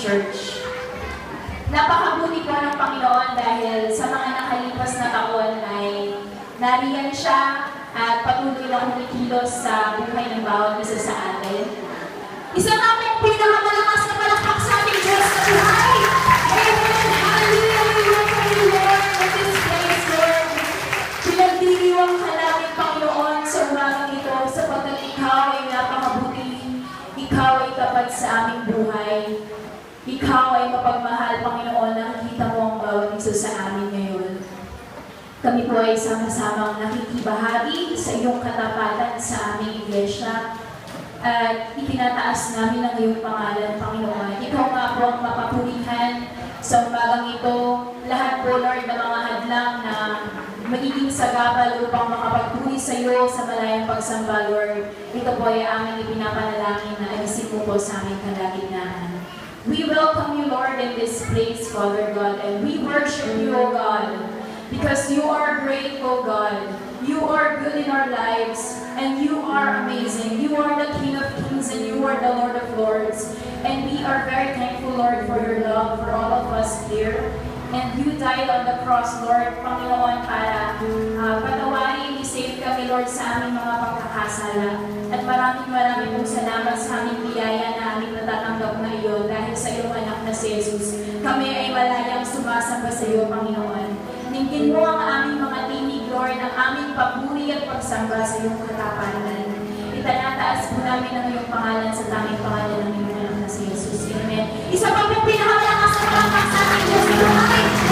Church. Napakabuti po ng Panginoon dahil sa mga nakalipas na taon ay nariyan siya at patuloy na kumikilos sa buhay ng bawat isa sa atin. Isa namin pinakamalakas na palakpak sa ating Diyos na buhay. Amen! Hallelujah! We welcome you, Lord, in this place, Lord. Pinagdiriwang ka namin, Panginoon, sa umagang ito sapagkat Ikaw ay napakabuti. Ikaw ay tapat sa aming buhay. Ikaw ay mapagmahal, Panginoon, nakikita mo ang bawat isa sa amin ngayon. Kami po ay sama-samang nakikibahagi sa iyong katapatan sa aming iglesia. At itinataas namin ang iyong pangalan, Panginoon. Ikaw nga po ang mapapurihan sa umagang ito. Lahat po, Lord, na mga hadlang na magiging sagabal upang makapagpuri sa iyo sa malayang pagsamba, Lord. Ito po ay aming ipinapanalangin na alisin mo po sa aming kalagitnaan. We welcome you, Lord, in this place, Father God, and we worship you, O God, because you are great, O God. You are good in our lives, and you are amazing. You are the King of Kings, and you are the Lord of Lords. And we are very thankful, Lord, for your love for all of us here. And you died on the cross, Lord, Panginoon, para patawarin, i-save kami, Lord, sa aming mga pagkakasala. At maraming pong salamat sa aming biyaya na aming natatanggap na iyo dahil sa iyong anak na si Jesus. Kami ay malayang sumasamba sa iyo, Panginoon. Ningin mo ang aming mga tinig, Lord, ang aming papuri at pagsamba sa iyong katapatan. Itanataas po namin ang iyong pangalan sa tanging pangalan ng iyong anak na si Jesus. Amen. Isa pa pong pinakamalakas na palakpak sa ating Diyos.